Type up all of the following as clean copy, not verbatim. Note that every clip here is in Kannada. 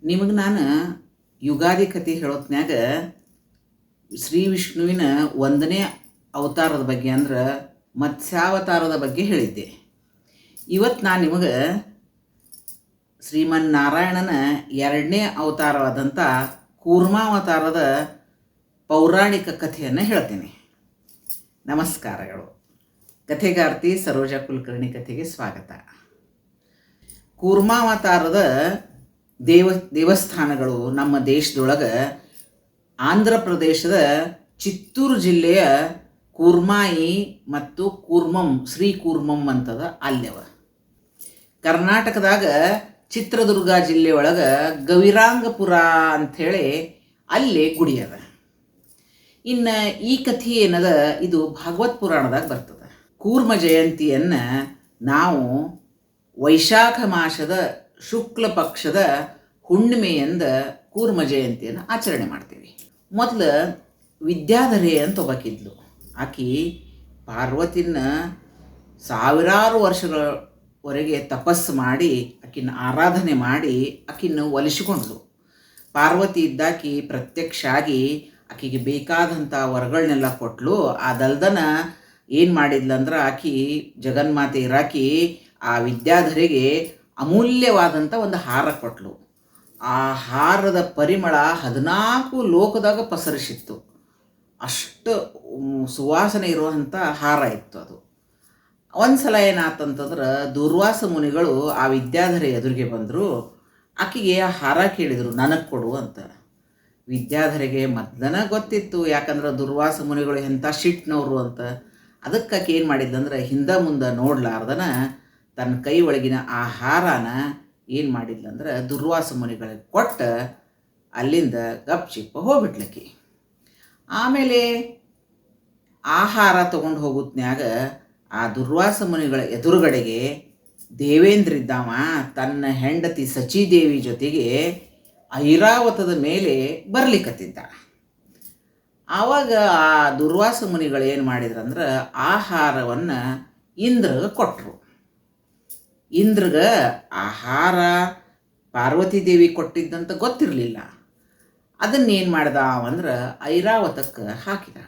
ನಿಮಗೆ ನಾನು ಯುಗಾದಿ ಕಥೆ ಹೇಳೋತ್ನ್ಯಾಗ ಶ್ರೀ ವಿಷ್ಣುವಿನ ಒಂದನೇ ಅವತಾರದ ಬಗ್ಗೆ ಅಂದ್ರೆ ಮತ್ಸ್ಯಾವತಾರದ ಬಗ್ಗೆ ಹೇಳಿದ್ದೆ. ಇವತ್ತು ನಾನು ನಿಮಗೆ ಶ್ರೀಮನ್ನಾರಾಯಣನ ಎರಡನೇ ಅವತಾರವಾದಂಥ ಕೂರ್ಮಾವತಾರದ ಪೌರಾಣಿಕ ಕಥೆಯನ್ನು ಹೇಳ್ತೀನಿ. ನಮಸ್ಕಾರಗಳು. ಕಥೆಗಾರ್ತಿ ಸರೋಜಾ ಕುಲಕರ್ಣಿ ಕಥೆಗೆ ಸ್ವಾಗತ. ಕೂರ್ಮಾವತಾರದ ದೇವಸ್ಥಾನಗಳು ನಮ್ಮ ದೇಶದೊಳಗೆ ಆಂಧ್ರ ಪ್ರದೇಶದ ಚಿತ್ತೂರು ಜಿಲ್ಲೆಯ ಕೂರ್ಮಾಯಿ ಮತ್ತು ಕೂರ್ಮಂ ಶ್ರೀ ಕೂರ್ಮಂ ಅಂತದ ಅಲ್ಲೆವ. ಕರ್ನಾಟಕದಾಗ ಚಿತ್ರದುರ್ಗ ಜಿಲ್ಲೆಯೊಳಗೆ ಗವಿರಾಂಗಪುರ ಅಂಥೇಳಿ ಅಲ್ಲಿ ಗುಡಿ ಅದ. ಇನ್ನು ಈ ಕಥೆ ಏನದ ಇದು ಭಾಗವತ್ ಪುರಾಣದಾಗ ಬರ್ತದೆ. ಕೂರ್ಮ ಜಯಂತಿಯನ್ನು ನಾವು ವೈಶಾಖ ಮಾಸದ ಶುಕ್ಲ ಪಕ್ಷದ ಹುಣ್ಣಿಮೆಯಿಂದ ಕೂರ್ಮ ಜಯಂತಿಯನ್ನು ಆಚರಣೆ ಮಾಡ್ತೀವಿ. ಮೊದಲು ವಿದ್ಯಾಧರೆ ಅಂತ ಒಬ್ಬಾಕಿದ್ಲು. ಆಕಿ ಪಾರ್ವತಿನ ಸಾವಿರಾರು ವರ್ಷಗಳವರೆಗೆ ತಪಸ್ಸು ಮಾಡಿ ಆಕಿನ ಆರಾಧನೆ ಮಾಡಿ ಆಕಿನ ಒಲಿಸಿಕೊಂಡ್ಳು. ಪಾರ್ವತಿ ಇದ್ದಾಕಿ ಪ್ರತ್ಯಕ್ಷ ಆಗಿ ಆಕಿಗೆ ಬೇಕಾದಂಥ ವರಗಳನ್ನೆಲ್ಲ ಕೊಟ್ಟಳು. ಅದಲ್ದನ ಏನು ಮಾಡಿದ್ಲಂದ್ರೆ ಆಕಿ ಜಗನ್ಮಾತೆ ಇರಾಕಿ ಆ ವಿದ್ಯಾಧರೆಗೆ ಅಮೂಲ್ಯವಾದಂಥ ಒಂದು ಹಾರ ಕೊಟ್ಟಳು. ಆ ಹಾರದ ಪರಿಮಳ 14 ಲೋಕದಾಗ ಪಸರಿಸಿತ್ತು. ಅಷ್ಟು ಸುವಾಸನೆ ಇರುವಂಥ ಹಾರ ಇತ್ತು ಅದು. ಒಂದು ಸಲ ಏನಾತಂತಂದ್ರೆ ದುರ್ವಾಸ ಮುನಿಗಳು ಆ ವಿದ್ಯಾಧರೆ ಎದುರಿಗೆ ಬಂದರು. ಆಕೆಗೆ ಆ ಹಾರ ಕೇಳಿದರು, ನನಗೆ ಕೊಡು ಅಂತ. ವಿದ್ಯಾಧರೆಗೆ ಮೊದಲನ ಗೊತ್ತಿತ್ತು, ಯಾಕಂದ್ರೆ ದುರ್ವಾಸ ಮುನಿಗಳು ಎಂಥ ಶಿಟ್ನವರು ಅಂತ. ಅದಕ್ಕೆ ಆಕೆ ಏನು ಮಾಡಿದ್ಲಂದ್ರೆ ಹಿಂದೆ ಮುಂದೆ ನೋಡ್ಲಾರ್ದನ ತನ್ನ ಕೈ ಒಳಗಿನ ಆ ಹಾರಾನ ಏನು ಮಾಡಿದ್ಲಂದ್ರೆ ದುರ್ವಾಸ ಮುನಿಗಳಿಗೆ ಕೊಟ್ಟು ಅಲ್ಲಿಂದ ಗಪ್ಚಿಪ್ಪ ಹೋಗ್ಬಿಟ್ಲಕ್ಕಿ. ಆಮೇಲೆ ಆಹಾರ ತೊಗೊಂಡು ಹೋಗುತ್ನ್ಯಾಗ ಆ ದುರ್ವಾಸ ಮುನಿಗಳ ಎದುರುಗಡೆಗೆ ದೇವೇಂದ್ರ ಇದ್ದಾವ ತನ್ನ ಹೆಂಡತಿ ಸಚೀದೇವಿ ಜೊತೆಗೆ ಐರಾವತದ ಮೇಲೆ ಬರ್ಲಿಕ್ಕತ್ತಿದ್ದ. ಆವಾಗ ಆ ದುರ್ವಾಸ ಮುನಿಗಳು ಏನು ಮಾಡಿದ್ರಂದ್ರೆ ಆಹಾರವನ್ನು ಇಂದ್ರಗೆ ಕೊಟ್ಟರು. ಇಂದ್ರಗೆ ಆಹಾರ ಪಾರ್ವತಿ ದೇವಿ ಕೊಟ್ಟಿದ್ದಂತ ಗೊತ್ತಿರಲಿಲ್ಲ. ಅದನ್ನೇನು ಮಾಡ್ದ ಅಂದ್ರೆ ಐರಾವತಕ್ಕೆ ಹಾಕಿದ.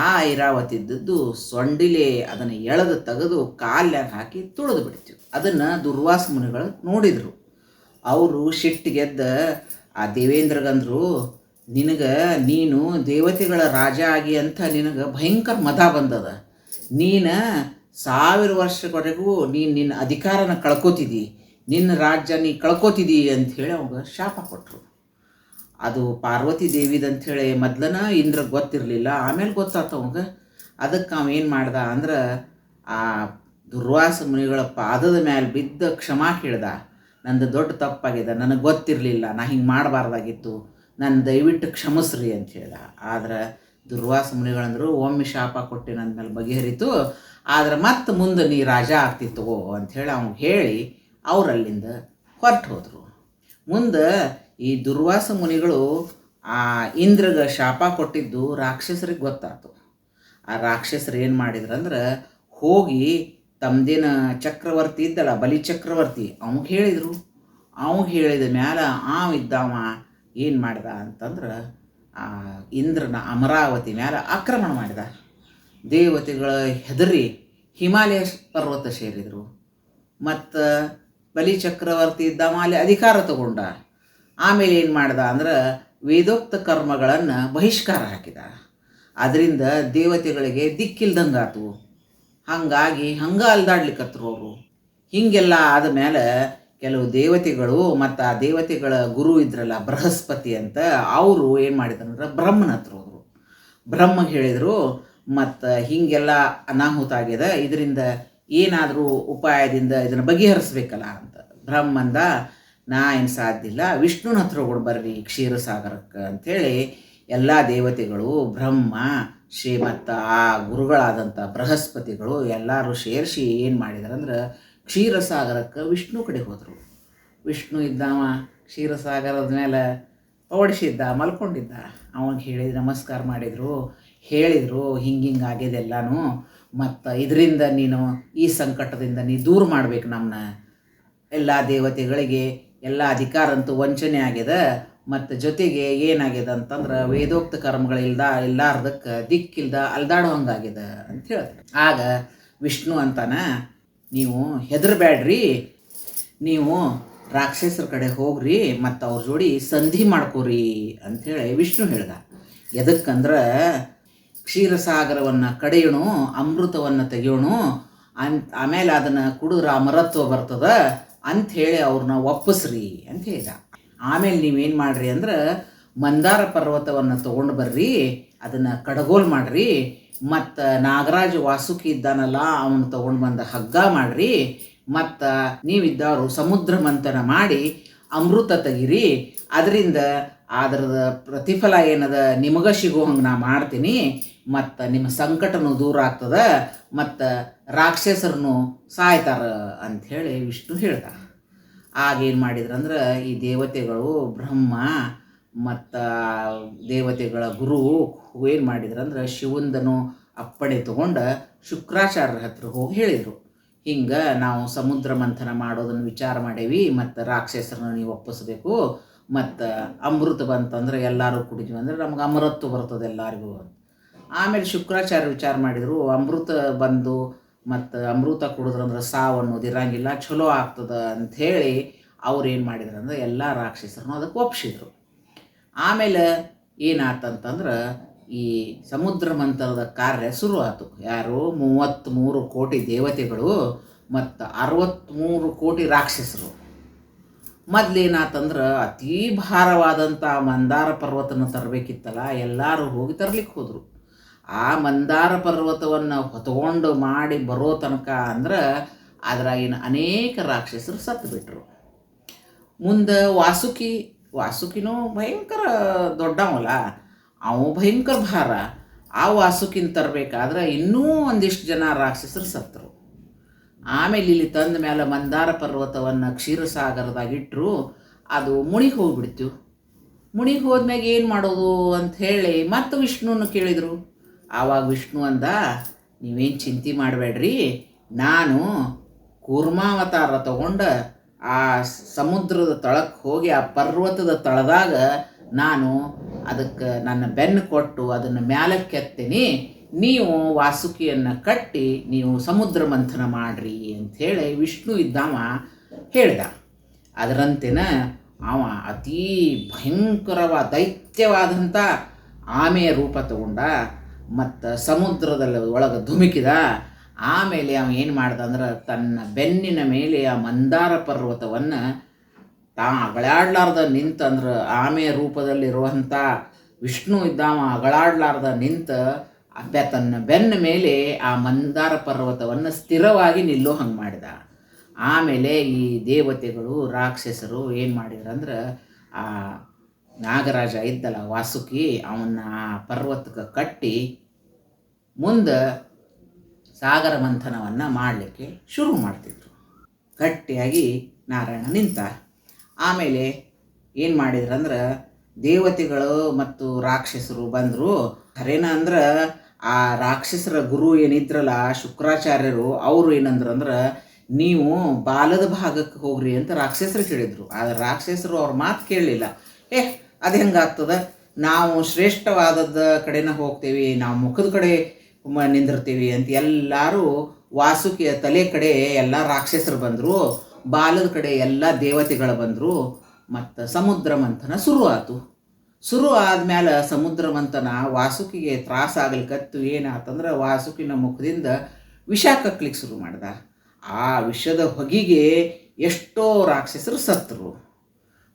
ಆ ಐರಾವತಿದ್ದದ್ದು ಸೊಂಡಿಲೆ ಅದನ್ನು ಎಳೆದು ತೆಗೆದು ಕಾಲ್ಯಾಗ ಹಾಕಿ ತುಳಿದು ಬಿಡ್ತೀವಿ. ಅದನ್ನು ದುರ್ವಾಸ ಮುನಿಗಳು ನೋಡಿದರು. ಅವರು ಸಿಟ್ಟಿಗೆದ್ದ ಆ ದೇವೇಂದ್ರಗಂದ್ರು, ನೀನು ದೇವತೆಗಳ ರಾಜ ಆಗಿ ಅಂತ ನಿನಗೆ ಭಯಂಕರ ಮದ ಬಂದದ. ನೀನು 1000 ವರ್ಷವರೆಗೂ ನಿನ್ನ ಅಧಿಕಾರನ ಕಳ್ಕೊತಿದ್ದಿ, ನಿನ್ನ ರಾಜ್ಯ ನೀ ಕಳ್ಕೊತಿದ್ದಿ ಅಂಥೇಳಿ ಅವಾಗ ಶಾಪ ಕೊಟ್ಟರು. ಅದು ಪಾರ್ವತಿ ದೇವಿದಂಥೇಳಿ ಮೊದ್ಲನ ಇಂದ್ರಗೆ ಗೊತ್ತಿರಲಿಲ್ಲ. ಆಮೇಲೆ ಗೊತ್ತಾತ ಅವಾಗ. ಅದಕ್ಕೆ ಅವೇನು ಮಾಡ್ದ ಅಂದ್ರೆ ಆ ದುರ್ವಾಸ ಮುನಿಗಳ ಪಾದದ ಮೇಲೆ ಬಿದ್ದ ಕ್ಷಮಾ ಕೇಳ್ದ. ನಂದು ದೊಡ್ಡ ತಪ್ಪಾಗಿದೆ, ನನಗೆ ಗೊತ್ತಿರಲಿಲ್ಲ, ನಾ ಹಿಂಗೆ ಮಾಡಬಾರ್ದಾಗಿತ್ತು, ನಾನು ದಯವಿಟ್ಟು ಕ್ಷಮಿಸ್ರಿ ಅಂತ ಹೇಳ್ದ. ಆದ್ರೆ ದುರ್ವಾಸ ಮುನಿಗಳಂದ್ರು, ಒಮ್ಮೆ ಶಾಪ ಕೊಟ್ಟು ನನ್ನ ಮೇಲೆ ಬಗೆಹರಿತು, ಆದ್ರೆ ಮತ್ತೆ ಮುಂದೆ ನೀ ರಾಜ ಆಗ್ತಿತ್ತೋ ಅಂಥೇಳಿ ಅವ್ನು ಹೇಳಿ ಅವರಲ್ಲಿಂದ ಹೊರಟು ಹೋದರು. ಮುಂದೆ ಈ ದುರ್ವಾಸ ಮುನಿಗಳು ಆ ಇಂದ್ರಗೆ ಶಾಪ ಕೊಟ್ಟಿದ್ದು ರಾಕ್ಷಸರಿಗೆ ಗೊತ್ತಾಯ್ತು. ಆ ರಾಕ್ಷಸರು ಏನು ಮಾಡಿದ್ರಂದ್ರೆ ಹೋಗಿ ತಮ್ಮದೇನ ಚಕ್ರವರ್ತಿ ಇದ್ದಲ್ಲ, ಬಲಿ ಚಕ್ರವರ್ತಿ, ಅವ್ಗೆ ಹೇಳಿದರು. ಅವ್ಗೆ ಹೇಳಿದ ಮ್ಯಾಲೆ ಇದ್ದವ ಏನು ಮಾಡ್ದ ಅಂತಂದ್ರೆ ಆ ಇಂದ್ರನ ಅಮರಾವತಿ ಮ್ಯಾಲೆ ಆಕ್ರಮಣ ಮಾಡಿದ. ದೇವತೆಗಳ ಹೆದರಿ ಹಿಮಾಲಯ ಪರ್ವತ ಸೇರಿದರು. ಮತ್ತು ಬಲಿ ಚಕ್ರವರ್ತಿ ಇದ್ದವ ಅಲ್ಲಿ ಅಧಿಕಾರ ತಗೊಂಡ. ಆಮೇಲೆ ಏನು ಮಾಡ್ದ ಅಂದ್ರೆ ವೇದೋಕ್ತ ಕರ್ಮಗಳನ್ನು ಬಹಿಷ್ಕಾರ ಹಾಕಿದ. ಅದರಿಂದ ದೇವತೆಗಳಿಗೆ ದಿಕ್ಕಿಲ್ದಂಗಾತು. ಹಾಗಾಗಿ ಅಲ್ದಾಡ್ಲಿಕ್ಕತ್ರು ಅವರು. ಹೀಗೆಲ್ಲ ಆದಮೇಲೆ ಕೆಲವು ದೇವತೆಗಳು ಮತ್ತು ಆ ದೇವತೆಗಳ ಗುರು ಇದ್ರಲ್ಲ ಬೃಹಸ್ಪತಿ ಅಂತ, ಅವರು ಏನು ಮಾಡಿದ್ರಂದ್ರೆ ಬ್ರಹ್ಮನ ಹತ್ರ ಹೋದರು. ಬ್ರಹ್ಮಗೆ ಹೇಳಿದರು, ಮತ್ತು ಹೀಗೆಲ್ಲ ಅನಾಹುತ ಆಗಿದೆ, ಇದರಿಂದ ಏನಾದರೂ ಉಪಾಯದಿಂದ ಇದನ್ನು ಬಗೆಹರಿಸ್ಬೇಕಲ್ಲ ಅಂತ. ಬ್ರಹ್ಮಂದ, ನಾ ಏನು ಸಾಧ್ಯ ಇಲ್ಲ, ವಿಷ್ಣುನ ಹತ್ರ ಹೋಗಿ ಬರ್ರಿ ಕ್ಷೀರಸಾಗರಕ್ಕೆ ಅಂಥೇಳಿ ಎಲ್ಲ ದೇವತೆಗಳು, ಬ್ರಹ್ಮ ಮತ್ತು ಆ ಗುರುಗಳಾದಂಥ ಬೃಹಸ್ಪತಿಗಳು ಎಲ್ಲರೂ ಸೇರಿಸಿ ಏನು ಮಾಡಿದಾರಂದ್ರೆ ಕ್ಷೀರಸಾಗರಕ್ಕೆ ವಿಷ್ಣು ಕಡೆ ಹೋದರು. ವಿಷ್ಣು ಇದ್ದವ ಕ್ಷೀರಸಾಗರದ ಮೇಲೆ ಓಡಿಸಿದ್ದ, ಮಲ್ಕೊಂಡಿದ್ದ. ಅವನಿಗೆ ಹೇಳಿ ನಮಸ್ಕಾರ ಮಾಡಿದರು, ಹೇಳಿದರು ಹಿಂಗೆ ಆಗಿದೆ ಎಲ್ಲನೂ, ಮತ್ತು ಇದರಿಂದ ನೀನು ಈ ಸಂಕಟದಿಂದ ನೀ ದೂರ ಮಾಡಬೇಕು ನಮ್ಮನ್ನ. ಎಲ್ಲ ದೇವತೆಗಳಿಗೆ ಎಲ್ಲ ಅಧಿಕಾರ ಅಂತೂ ವಂಚನೆ ಆಗ್ಯದ. ಮತ್ತು ಜೊತೆಗೆ ಏನಾಗ್ಯದ ಅಂತಂದ್ರೆ ವೇದೋಕ್ತ ಇಲ್ಲಾರ್ದಕ್ಕೆ ದಿಕ್ಕಿಲ್ದ ಅಲ್ದಾಡೋ ಹಂಗಾಗ್ಯದ ಅಂತ ಹೇಳ್ತಾರೆ. ಆಗ ವಿಷ್ಣು ಅಂತಾನ, ನೀವು ಹೆದರಬೇಡ್ರಿ, ನೀವು ರಾಕ್ಷಸರ ಕಡೆ ಹೋಗ್ರಿ ಮತ್ತು ಅವ್ರ ಜೋಡಿ ಸಂಧಿ ಮಾಡ್ಕೋರಿ ಅಂಥೇಳಿ ವಿಷ್ಣು ಹೇಳ್ದ. ಎದಕ್ಕಂದ್ರೆ ಕ್ಷೀರಸಾಗರವನ್ನು ಕಡೆಯೋಣು, ಅಮೃತವನ್ನು ತೆಗೆಯೋಣು ಆಮೇಲೆ ಅದನ್ನು ಕುಡಿದ್ರೆ ಅಮರತ್ವ ಬರ್ತದ ಅಂಥೇಳಿ ಅವ್ರನ್ನ ಒಪ್ಪಿಸ್ರಿ ಅಂತ ಹೇಳ್ದ. ಆಮೇಲೆ ನೀವೇನು ಮಾಡಿರಿ ಅಂದ್ರೆ ಮಂದಾರ ಪರ್ವತವನ್ನು ತೊಗೊಂಡು ಬರ್ರಿ, ಅದನ್ನು ಕಡಗೋಲ್ ಮಾಡಿರಿ, ಮತ್ತು ನಾಗರಾಜ ವಾಸುಕಿ ಇದ್ದಾನಲ್ಲ ಅವನು ತೊಗೊಂಡು ಬಂದ ಹಗ್ಗ ಮಾಡಿರಿ, ಮತ್ತು ನೀವಿದ್ದವರು ಸಮುದ್ರ ಮಂಥನ ಮಾಡಿ ಅಮೃತ ತೆಗಿರಿ, ಅದರಿಂದ ಅದರದ ಪ್ರತಿಫಲ ಏನದ ನಿಮಗೆ ಸಿಗೋ ಹಂಗೆ ನಾ ಮಾಡ್ತೀನಿ, ಮತ್ತು ನಿಮ್ಮ ಸಂಕಟನೂ ದೂರ ಆಗ್ತದೆ, ಮತ್ತು ರಾಕ್ಷಸರನ್ನು ಸಾಯ್ತಾರ ಅಂಥೇಳಿ ವಿಷ್ಣು ಹೇಳ್ದ. ಆಗೇನು ಮಾಡಿದ್ರಂದ್ರೆ ಈ ದೇವತೆಗಳು ಬ್ರಹ್ಮ ಮತ್ತು ದೇವತೆಗಳ ಗುರು ಏನು ಮಾಡಿದ್ರಂದ್ರೆ ಶಿವಂದನು ಅಪ್ಪಣೆ ತೊಗೊಂಡು ಶುಕ್ರಾಚಾರ್ಯರ ಹತ್ರ ಹೋಗಿ ಹೇಳಿದರು, ಹಿಂಗೆ ನಾವು ಸಮುದ್ರ ಮಂಥನ ಮಾಡೋದನ್ನು ವಿಚಾರ ಮಾಡೇವಿ, ಮತ್ತು ರಾಕ್ಷಸರನ್ನ ನೀವು ಒಪ್ಪಿಸ್ಬೇಕು, ಮತ್ತು ಅಮೃತ ಬಂತಂದ್ರೆ ಎಲ್ಲರೂ ಕುಡಿದ್ವಿ ಅಂದ್ರೆ ನಮ್ಗೆ ಅಮರತ್ವ ಬರ್ತದೆ ಎಲ್ಲರಿಗೂ. ಆಮೇಲೆ ಶುಕ್ರಾಚಾರ್ಯ ವಿಚಾರ ಮಾಡಿದರು, ಅಮೃತ ಬಂದು ಮತ್ತು ಅಮೃತ ಕುಡಿದ್ರಂದ್ರೆ ಸಾವು ಅನ್ನೋದು ಇರಂಗಿಲ್ಲ, ಚಲೋ ಆಗ್ತದೆ ಅಂಥೇಳಿ ಅವ್ರು ಏನು ಮಾಡಿದ್ರು ಅಂದ್ರೆ ಎಲ್ಲ ರಾಕ್ಷಸರನ್ನು ಅದಕ್ಕೆ ಒಪ್ಪಿಸಿದ್ರು. ಆಮೇಲೆ ಏನಾತಂತಂದ್ರೆ ಈ ಸಮುದ್ರ ಮಂಥನದ ಕಾರ್ಯ ಶುರು ಆಯಿತು. ಯಾರು 33 ಕೋಟಿ ದೇವತೆಗಳು ಮತ್ತು 63 ಕೋಟಿ ರಾಕ್ಷಸರು. ಮೊದಲೇನಾತಂದ್ರೆ ಅತೀ ಭಾರವಾದಂಥ ಮಂದಾರ ಪರ್ವತನ ತರಬೇಕಿತ್ತಲ್ಲ, ಎಲ್ಲರೂ ಹೋಗಿ ತರ್ಲಿಕ್ಕೆ ಹೋದರು. ಆ ಮಂದಾರ ಪರ್ವತವನ್ನು ಹೊತ್ಕೊಂಡು ಮಾಡಿ ಬರೋ ತನಕ ಅಂದ್ರೆ ಅದ್ರಾಗಿನ ಅನೇಕ ರಾಕ್ಷಸರು ಸತ್ತು ಬಿಟ್ಟರು. ಮುಂದೆ ವಾಸುಕಿನೂ ಭಯಂಕರ ದೊಡ್ಡವಲ್ಲ, ಅವು ಭಯಂಕರ ಭಾರ. ಆ ವಾಸುಕಿನ ತರಬೇಕಾದ್ರೆ ಇನ್ನೂ ಒಂದಿಷ್ಟು ಜನ ರಾಕ್ಷಸರು ಸತ್ತರು. ಆಮೇಲೆ ಇಲ್ಲಿ ತಂದ ಮೇಲೆ ಮಂದಾರ ಪರ್ವತವನ್ನು ಕ್ಷೀರಸಾಗರದಾಗಿಟ್ಟರು, ಅದು ಮುಣಿಗೆ ಹೋಗ್ಬಿಡ್ತು. ಮುಣಿಗೆ ಹೋದ್ಮ್ಯಾಗ ಏನು ಮಾಡೋದು ಅಂಥೇಳಿ ಮತ್ತು ವಿಷ್ಣುವನ್ನು ಕೇಳಿದರು. ಆವಾಗ ವಿಷ್ಣು ಅಂದ, ನೀವೇನು ಚಿಂತೆ ಮಾಡಬೇಡ್ರಿ, ನಾನು ಕೂರ್ಮಾವತಾರ ತಗೊಂಡು ಆ ಸಮುದ್ರದ ತಳಕ್ಕೆ ಹೋಗಿ ಆ ಪರ್ವತದ ತಳದಾಗ ನಾನು ಅದಕ್ಕೆ ನನ್ನ ಬೆನ್ನು ಕೊಟ್ಟು ಅದನ್ನು ಮ್ಯಾಲಕ್ಕೆ ಎತ್ತೀನಿ, ನೀವು ವಾಸುಕಿಯನ್ನು ಕಟ್ಟಿ ನೀವು ಸಮುದ್ರ ಮಂಥನ ಮಾಡಿರಿ ಅಂಥೇಳಿ ವಿಷ್ಣು ಇದ್ದವ ಹೇಳ್ದ. ಅದರಂತೆನ ಅವ ಅತೀ ಭಯಂಕರವಾದ ದೈತ್ಯವಾದಂಥ ಆಮೆಯ ರೂಪ ತಗೊಂಡ ಮತ್ತು ಸಮುದ್ರದಲ್ಲಿ ಒಳಗೆ ಧುಮುಕಿದ. ಆಮೇಲೆ ಅವ ಏನು ಮಾಡ್ದ ಅಂದ್ರೆ ತನ್ನ ಬೆನ್ನಿನ ಮೇಲೆ ಆ ಮಂದಾರ ಪರ್ವತವನ್ನು ಅಗಳಾಡ್ಲಾರ್ದ ನಿಂತಂದ್ರೆ ಆಮೆಯ ರೂಪದಲ್ಲಿರುವಂಥ ವಿಷ್ಣು ಇದ್ದಾವ ಅಗಳಾಡ್ಲಾರ್ದ ನಿಂತ ತನ್ನ ಬೆನ್ನ ಮೇಲೆ ಆ ಮಂದಾರ ಪರ್ವತವನ್ನು ಸ್ಥಿರವಾಗಿ ನಿಲ್ಲೋ ಹಂಗೆ ಮಾಡಿದ. ಆಮೇಲೆ ಈ ದೇವತೆಗಳು ರಾಕ್ಷಸರು ಏನು ಮಾಡಿದ್ರಂದ್ರೆ ಆ ನಾಗರಾಜ ಇದ್ದಲ್ಲ ವಾಸುಕಿ, ಅವನ್ನ ಆ ಪರ್ವತಕ್ಕೆ ಕಟ್ಟಿ ಮುಂದೆ ಸಾಗರ ಮಂಥನವನ್ನು ಮಾಡಲಿಕ್ಕೆ ಶುರು ಮಾಡ್ತಿದ್ರು. ಗಟ್ಟಿಯಾಗಿ ನಾರಾಯಣ ನಿಂತ. ಆಮೇಲೆ ಏನು ಮಾಡಿದ್ರಂದ್ರೆ ದೇವತೆಗಳು ಮತ್ತು ರಾಕ್ಷಸರು ಬಂದರು. ಖರೇನ ಅಂದ್ರೆ ಆ ರಾಕ್ಷಸರ ಗುರು ಏನಿದ್ರಲ್ಲ ಶುಕ್ರಾಚಾರ್ಯರು, ಅವರು ಏನಂದ್ರಂದ್ರೆ ನೀವು ಬಾಲದ ಭಾಗಕ್ಕೆ ಹೋಗ್ರಿ ಅಂತ ರಾಕ್ಷಸರು ಹೇಳಿದರು. ಆದರೆ ರಾಕ್ಷಸರು ಅವ್ರ ಮಾತು ಕೇಳಲಿಲ್ಲ. ಅದು ಹೆಂಗಾಗ್ತದೆ, ನಾವು ಶ್ರೇಷ್ಠವಾದದ ಕಡೆನ ಹೋಗ್ತೀವಿ, ನಾವು ಮುಖದ ಕಡೆ ನಿಂದಿರ್ತೀವಿ ಅಂತ ಎಲ್ಲರೂ ವಾಸುಕಿಯ ತಲೆ ಕಡೆ ಎಲ್ಲ ರಾಕ್ಷಸರು ಬಂದರು, ಬಾಲದ ಕಡೆ ಎಲ್ಲ ದೇವತೆಗಳು ಬಂದರು. ಮತ್ತು ಸಮುದ್ರ ಮಂಥನ ಶುರು ಆಯಿತು. ಶುರು ಆದಮೇಲೆ ಸಮುದ್ರ ಮಂಥನ ವಾಸುಕಿಗೆ ತ್ರಾಸಾಗಲಿಕ್ಕತ್ತು. ಏನಾತಂದ್ರೆ ವಾಸುಕಿನ ಮುಖದಿಂದ ವಿಷ ಕಕ್ಕಲಿಕ್ಕೆ ಶುರು ಮಾಡ್ದ. ಆ ವಿಷದ ಹೊಗೆಗೆ ಎಷ್ಟೋ ರಾಕ್ಷಸರು ಸತ್ತರು.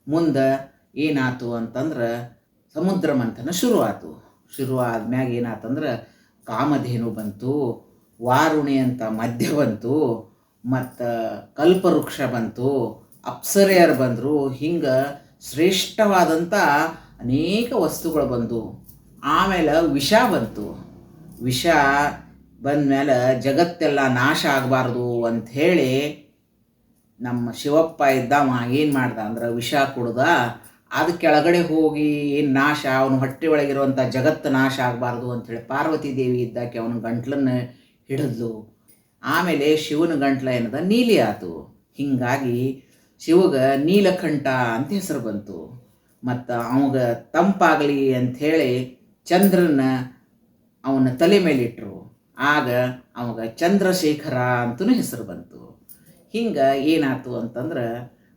ಮುಂದೆ ಏನಾಯ್ತು ಅಂತಂದ್ರೆ ಸಮುದ್ರ ಮಂಥನ ಶುರು ಆಯಿತು. ಶುರು ಆದ್ಮ್ಯಾಗ ಏನಾತಂದ್ರೆ ಕಾಮಧೇನು ಬಂತು, ವಾರುಣಿ ಅಂತ ಮಧ್ಯ ಬಂತು, ಮತ್ತು ಕಲ್ಪವೃಕ್ಷ ಬಂತು, ಅಪ್ಸರೆಯರು ಬಂದರು. ಹಿಂಗೆ ಶ್ರೇಷ್ಠವಾದಂಥ ಅನೇಕ ವಸ್ತುಗಳು ಬಂದು ಆಮೇಲೆ ವಿಷ ಬಂತು. ವಿಷ ಬಂದಮೇಲೆ ಜಗತ್ತೆಲ್ಲ ನಾಶ ಆಗಬಾರ್ದು ಅಂಥೇಳಿ ನಮ್ಮ ಶಿವಪ್ಪ ಇದ್ದವ ಏನು ಮಾಡ್ದ ಅಂದ್ರೆ ವಿಷ ಕುಡ್ದ. ಅದು ಕೆಳಗಡೆ ಹೋಗಿ ಏನು ನಾಶ, ಅವನು ಹೊಟ್ಟೆ ಒಳಗಿರುವಂಥ ಜಗತ್ತು ನಾಶ ಆಗಬಾರ್ದು ಅಂಥೇಳಿ ಪಾರ್ವತಿ ದೇವಿ ಇದ್ದಕ್ಕೆ ಅವನ ಗಂಟ್ಲನ್ನು ಹಿಡಿದ್ಲು. ಆಮೇಲೆ ಶಿವನ ಗಂಟ್ಲ ಏನದ ನೀಲಿ ಆಯಿತು. ಹೀಗಾಗಿ ಶಿವಗ ನೀಲಕಂಠ ಅಂತ ಹೆಸರು ಬಂತು. ಮತ್ತು ಅವಾಗ ತಂಪಾಗಲಿ ಅಂಥೇಳಿ ಚಂದ್ರನ ಅವನ ತಲೆ ಮೇಲಿಟ್ಟರು. ಆಗ ಅವಾಗ ಚಂದ್ರಶೇಖರ ಅಂತಲೂ ಹೆಸರು ಬಂತು. ಹಿಂಗೆ ಏನಾಯ್ತು ಅಂತಂದ್ರೆ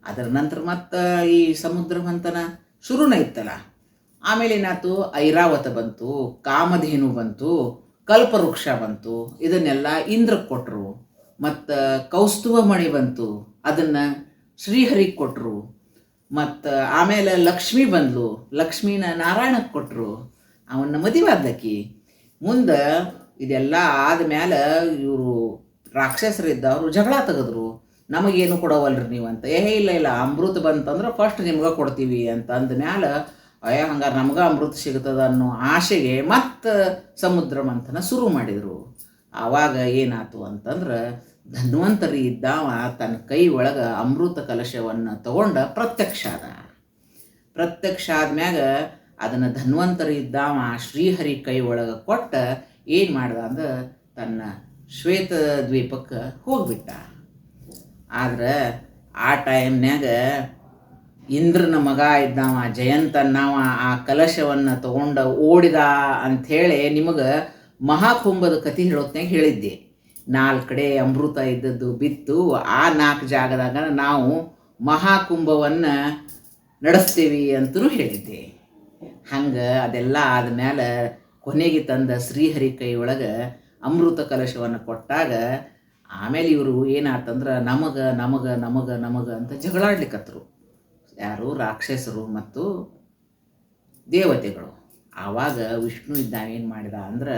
ಅದರ ನಂತರ ಮತ್ತು ಈ ಸಮುದ್ರ ಮಂಥನ ಶುರುನೇ ಇತ್ತಲ್ಲ. ಆಮೇಲೆ ಏನಾಯ್ತು, ಐರಾವತ ಬಂತು, ಕಾಮಧೇನು ಬಂತು, ಕಲ್ಪವೃಕ್ಷ ಬಂತು. ಇದನ್ನೆಲ್ಲ ಇಂದ್ರಕ್ಕೆ ಕೊಟ್ಟರು. ಮತ್ತು ಕೌಸ್ತುಭಮಣಿ ಬಂತು, ಅದನ್ನು ಶ್ರೀಹರಿಗೆ ಕೊಟ್ಟರು. ಮತ್ತು ಆಮೇಲೆ ಲಕ್ಷ್ಮಿ ಬಂದ್ಲು, ಲಕ್ಷ್ಮೀನ ನಾರಾಯಣಕ್ಕೆ ಕೊಟ್ಟರು. ಅವನ್ನ ಮದುವಾದ್ಲಕ್ಕಿ. ಮುಂದೆ ಇದೆಲ್ಲ ಆದಮೇಲೆ ಇವರು ರಾಕ್ಷಸರಿದ್ದವರು ಜಗಳ ತೆಗೆದ್ರು. ನಮಗೇನು ಕೊಡವಲ್ರಿ ನೀವು ಅಂತ. ಇಲ್ಲ ಇಲ್ಲ, ಅಮೃತ ಬಂತಂದ್ರೆ ಫಸ್ಟ್ ನಿಮ್ಗೆ ಕೊಡ್ತೀವಿ ಅಂತ ಅಂದಮೇಲೆ ಹಂಗಾರೆ ನಮ್ಗೆ ಅಮೃತ ಸಿಗ್ತದ ಅನ್ನೋ ಆಶೆಗೆ ಮತ್ತೆ ಸಮುದ್ರ ಮಂಥನ ಶುರು ಮಾಡಿದರು. ಆವಾಗ ಏನಾಯ್ತು ಅಂತಂದ್ರೆ ಧನ್ವಂತರಿ ಇದ್ದಾವ ತನ್ನ ಕೈ ಒಳಗೆ ಅಮೃತ ಕಲಶವನ್ನು ತಗೊಂಡ ಪ್ರತ್ಯಕ್ಷ ಆದ. ಪ್ರತ್ಯಕ್ಷ ಆದ್ಮ್ಯಾಗ ಅದನ್ನು ಧನ್ವಂತರಿ ಇದ್ದಾವ ಶ್ರೀಹರಿ ಕೈ ಒಳಗೆ ಕೊಟ್ಟ ಏನು ಮಾಡ್ದ ಅಂದ್ರೆ ತನ್ನ ಶ್ವೇತ ದ್ವೀಪಕ್ಕೆ ಹೋಗ್ಬಿಟ್ಟ. ಆದ್ರೆ ಆ ಟೈಮ್ನ್ಯಾಗ ಇಂದ್ರನ ಮಗ ಇದ್ದಾವ ಜಯಂತನ್ನವ ಆ ಕಲಶವನ್ನು ತಗೊಂಡ ಓಡಿದ ಅಂಥೇಳಿ ನಿಮಗೆ ಮಹಾಕುಂಭದ ಕಥೆ ಹೇಳೋತ್ನಾಗ ಹೇಳಿದ್ದೆ. 4 ಕಡೆ ಅಮೃತ ಇದ್ದದ್ದು ಬಿತ್ತು. ಆ 4 ಜಾಗದಾಗ ನಾವು ಮಹಾಕುಂಭವನ್ನು ನಡೆಸ್ತೀವಿ ಅಂತಲೂ ಹೇಳಿದ್ದೆ. ಹಂಗೆ ಅದೆಲ್ಲ ಆದಮೇಲೆ ಕೊನೆಗೆ ತಂದ ಶ್ರೀಹರಿ ಕೈ ಒಳಗೆ ಅಮೃತ ಕಲಶವನ್ನು ಕೊಟ್ಟಾಗ ಆಮೇಲೆ ಇವರು ಏನಾತಂದ್ರೆ ನಮಗೆ ನಮಗೆ ನಮಗೆ ನಮಗೆ ಅಂತ ಜಗಳಾಡ್ಲಿಕ್ಕತ್ತರು. ಯಾರು? ರಾಕ್ಷಸರು ಮತ್ತು ದೇವತೆಗಳು. ಆವಾಗ ವಿಷ್ಣು ಇದ್ದಾವೇನು ಮಾಡಿದ ಅಂದ್ರೆ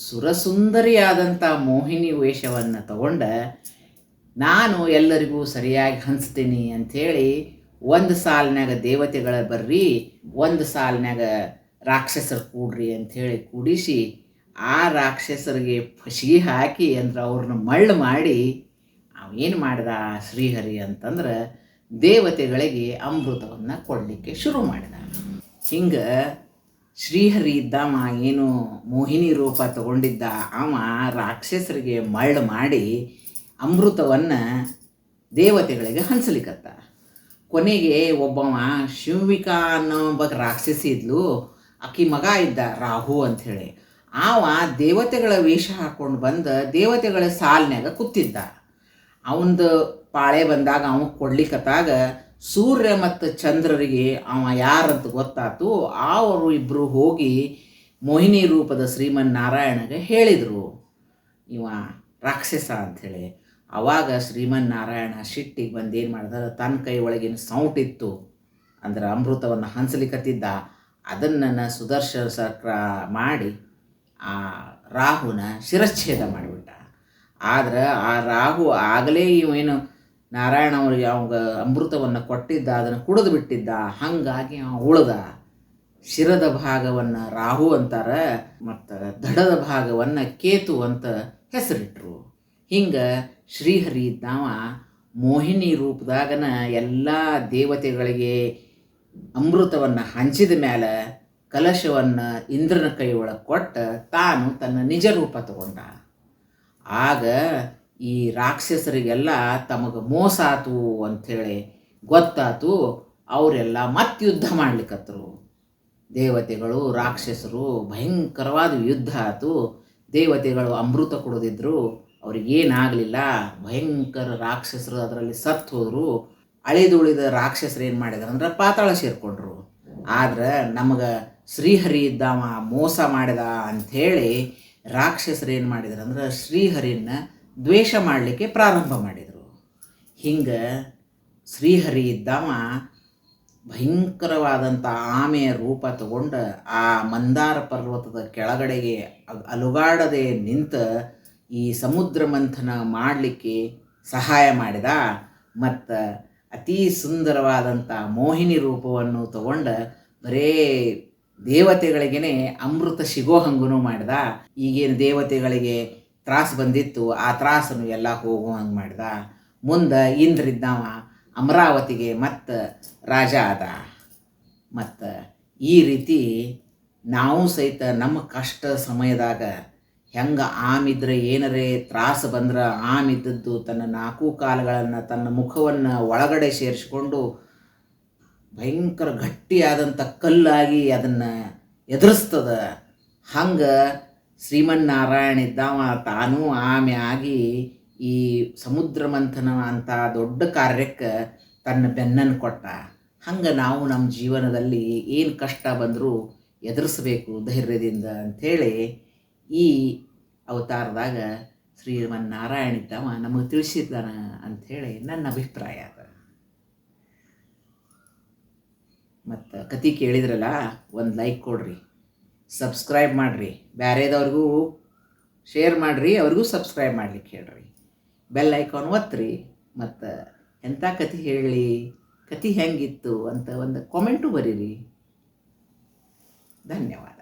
ಸುರಸುಂದರಿಯಾದಂಥ ಮೋಹಿನಿ ವೇಷವನ್ನು ತಗೊಂಡ ನಾನು ಎಲ್ಲರಿಗೂ ಸರಿಯಾಗಿ ಹಂಚ್ತೀನಿ ಅಂಥೇಳಿ ಒಂದು ಸಾಲಿನಾಗ ದೇವತೆಗಳ ಬರ್ರಿ, ಒಂದು ಸಾಲಿನಾಗ ರಾಕ್ಷಸರು ಕೂಡ್ರಿ ಅಂಥೇಳಿ ಕೂಡಿಸಿ ಆ ರಾಕ್ಷಸರಿಗೆ ಫಸಿಗೆ ಹಾಕಿ ಅಂದ್ರೆ ಅವ್ರನ್ನ ಮಳ್ಳು ಮಾಡಿ ಅವೇನು ಮಾಡಿದ ಶ್ರೀಹರಿ ಅಂತಂದ್ರೆ ದೇವತೆಗಳಿಗೆ ಅಮೃತವನ್ನು ಕೊಡಲಿಕ್ಕೆ ಶುರು ಮಾಡಿದ. ಹಿಂಗೆ ಶ್ರೀಹರಿ ಇದ್ದವ ಏನು ಮೋಹಿನಿ ರೂಪ ತಗೊಂಡಿದ್ದ ಅವ ರಾಕ್ಷಸರಿಗೆ ಮಳ್ಳು ಮಾಡಿ ಅಮೃತವನ್ನು ದೇವತೆಗಳಿಗೆ ಹಂಚಲಿಕ್ಕತ್ತ. ಕೊನೆಗೆ ಒಬ್ಬವ ಶಿವಿಕಾ ಅನ್ನೋ ಒಬ್ಬ ರಾಕ್ಷಸಿ ಇದ್ಲು. ಆಕಿ ಮಗ ಇದ್ದ ರಾಹು ಅಂಥೇಳಿ. ಆವ ದೇವತೆಗಳ ವೇಷ ಹಾಕ್ಕೊಂಡು ಬಂದು ದೇವತೆಗಳ ಸಾಲಿನಾಗ ಕೂತಿದ್ದ. ಅವಂದು ಪಾಳೆ ಬಂದಾಗ ಅವ ಕೊಡ್ಲಿಕ್ಕತ್ತಾಗ ಸೂರ್ಯ ಮತ್ತು ಚಂದ್ರರಿಗೆ ಅವ ಯಾರಂತ ಗೊತ್ತಾತು. ಅವರು ಇಬ್ಬರು ಹೋಗಿ ಮೋಹಿನಿ ರೂಪದ ಶ್ರೀಮನ್ನಾರಾಯಣಗೆ ಹೇಳಿದರು ಇವ ರಾಕ್ಷಸ ಅಂಥೇಳಿ. ಆವಾಗ ಶ್ರೀಮನ್ನಾರಾಯಣ ಸಿಟ್ಟಿಗೆ ಬಂದು ಏನು ಮಾಡಿದ, ತನ್ನ ಕೈ ಒಳಗಿನ ಸೌಟಿತ್ತು ಅಂದ್ರೆ ಅಮೃತವನ್ನು ಹಂಚಲಿಕ್ಕತ್ತಿದ್ದ, ಅದನ್ನು ಸುದರ್ಶನ ಚಕ್ರ ಮಾಡಿ ಆ ರಾಹುನ ಶಿರಚ್ಛೇದ ಮಾಡಿಬಿಟ್ಟ. ಆದ್ರೆ ಆ ರಾಹು ಆಗಲೇ ಇವೇನು ನಾರಾಯಣ ಅವರಿಗೆ ಅವಾಗ ಅಮೃತವನ್ನು ಕೊಟ್ಟಿದ್ದ, ಅದನ್ನು ಕುಡಿದು ಬಿಟ್ಟಿದ್ದ. ಹಾಗಾಗಿ ಉಳ್ದ. ಶಿರದ ಭಾಗವನ್ನು ರಾಹು ಅಂತಾರೆ ಮತ್ತು ದಡದ ಭಾಗವನ್ನು ಕೇತು ಅಂತ ಹೆಸರಿಟ್ರು. ಹಿಂಗೆ ಶ್ರೀಹರಿ ಇದ್ದಾವ ಮೋಹಿನಿ ರೂಪದಾಗನ ಎಲ್ಲ ದೇವತೆಗಳಿಗೆ ಅಮೃತವನ್ನು ಹಂಚಿದ ಮೇಲೆ ಕಲಶವನ್ನು ಇಂದ್ರನ ಕೈ ಒಳಗೆ ಕೊಟ್ಟು ತಾನು ತನ್ನ ನಿಜ ರೂಪ ತಗೊಂಡ. ಆಗ ಈ ರಾಕ್ಷಸರಿಗೆಲ್ಲ ತಮಗೆ ಮೋಸ ಆತು ಅಂಥೇಳಿ ಗೊತ್ತಾತು. ಅವರೆಲ್ಲ ಮತ್ತೆ ಯುದ್ಧ ಮಾಡ್ಲಿಕ್ಕತ್ತರು. ದೇವತೆಗಳು ರಾಕ್ಷಸರು ಭಯಂಕರವಾದ ಯುದ್ಧ ಆಯಿತು. ದೇವತೆಗಳು ಅಮೃತ ಕುಡಿದಿದ್ರು, ಅವ್ರಿಗೇನಾಗಲಿಲ್ಲ. ಭಯಂಕರ ರಾಕ್ಷಸರು ಅದರಲ್ಲಿ ಸತ್ತು ಹೋದರು. ಅಳಿದುಳಿದ ರಾಕ್ಷಸರು ಏನು ಮಾಡಿದ್ರು ಅಂದ್ರೆ ಪಾತಾಳ ಸೇರಿಕೊಂಡ್ರು. ಆದ್ರೆ ನಮಗೆ ಶ್ರೀಹರಿ ಇದ್ದಾವ ಮೋಸ ಮಾಡಿದ ಅಂಥೇಳಿ ರಾಕ್ಷಸರು ಏನು ಮಾಡಿದ್ರು ಅಂದ್ರೆ ಶ್ರೀಹರಿನ ದ್ವೇಷ ಮಾಡಲಿಕ್ಕೆ ಪ್ರಾರಂಭ ಮಾಡಿದರು. ಹಿಂಗೆ ಶ್ರೀಹರಿ ಇದ್ದಾವ ಭಯಂಕರವಾದಂಥ ಆಮೆಯ ರೂಪ ತಗೊಂಡ ಆ ಮಂದಾರ ಪರ್ವತದ ಕೆಳಗಡೆಗೆ ಅಲುಗಾಡದೆ ನಿಂತ ಈ ಸಮುದ್ರ ಮಂಥನ ಮಾಡಲಿಕ್ಕೆ ಸಹಾಯ ಮಾಡಿದ. ಮತ್ತು ಅತೀ ಸುಂದರವಾದಂಥ ಮೋಹಿನಿ ರೂಪವನ್ನು ತಗೊಂಡ ಬರೇ ದೇವತೆಗಳಿಗೇ ಅಮೃತ ಸಿಗೋ ಹಂಗೂ ಮಾಡಿದ. ಈಗೇನು ದೇವತೆಗಳಿಗೆ ತ್ರಾಸು ಬಂದಿತ್ತು ಆ ತ್ರಾಸನ್ನು ಎಲ್ಲ ಹೋಗೋ ಹಂಗೆ ಮಾಡಿದ. ಮುಂದೆ ಇಂದ್ರಿದ್ದವ ಅಮರಾವತಿಗೆ ಮತ್ತು ರಾಜ ಆದ. ಮತ್ತು ಈ ರೀತಿ ನಾವು ಸಹಿತ ನಮ್ಮ ಕಷ್ಟ ಸಮಯದಾಗ ಹೆಂಗೆ ಆಮಿದ್ರೆ ಏನರೇ ತ್ರಾಸ ಬಂದ್ರೆ ಆಮಿದ್ದದ್ದು ತನ್ನ ನಾಲ್ಕು ಕಾಲುಗಳನ್ನು ತನ್ನ ಮುಖವನ್ನು ಒಳಗಡೆ ಸೇರಿಸಿಕೊಂಡು ಭಯಂಕರ ಗಟ್ಟಿಯಾದಂಥ ಕಲ್ಲಾಗಿ ಅದನ್ನು ಎದುರಿಸ್ತದ. ಹಂಗೆ ಶ್ರೀಮನ್ನಾರಾಯಣ ಇದ್ದಾವ ತಾನೂ ಆಮೆ ಆಗಿ ಈ ಸಮುದ್ರ ಮಂಥನ ಅಂತ ದೊಡ್ಡ ಕಾರ್ಯಕ್ಕೆ ತನ್ನ ಬೆನ್ನನ್ನು ಕೊಟ್ಟ. ಹಂಗೆ ನಾವು ನಮ್ಮ ಜೀವನದಲ್ಲಿ ಏನು ಕಷ್ಟ ಬಂದರೂ ಎದುರಿಸಬೇಕು ಧೈರ್ಯದಿಂದ ಅಂಥೇಳಿ ಈ ಅವತಾರದಾಗ ಶ್ರೀಮನ್ನಾರಾಯಣ ಇದ್ದವ ನಮಗೆ ತಿಳಿಸಿದ್ದಾನ ಅಂಥೇಳಿ ನನ್ನ ಅಭಿಪ್ರಾಯ ಅದ. ಮತ್ತು ಕತೆ ಕೇಳಿದ್ರಲ್ಲ, ಒಂದು ಲೈಕ್ ಕೊಡ್ರಿ, ಸಬ್ಸ್ಕ್ರೈಬ್ ಮಾಡಿರಿ, ಬೇರೆದವ್ರಿಗೂ ಶೇರ್ ಮಾಡಿರಿ, ಅವ್ರಿಗೂ ಸಬ್ಸ್ಕ್ರೈಬ್ ಮಾಡ್ಲಿಕ್ಕೆ ಹೇಳ್ರಿ, ಬೆಲ್ ಐಕಾನ್ ಒತ್ತಿರಿ. ಮತ್ತು ಎಂಥ ಕತೆ ಹೇಳಿ, ಕತೆ ಹೆಂಗಿತ್ತು ಅಂತ ಒಂದು ಕಾಮೆಂಟು ಬರೀರಿ. ಧನ್ಯವಾದ.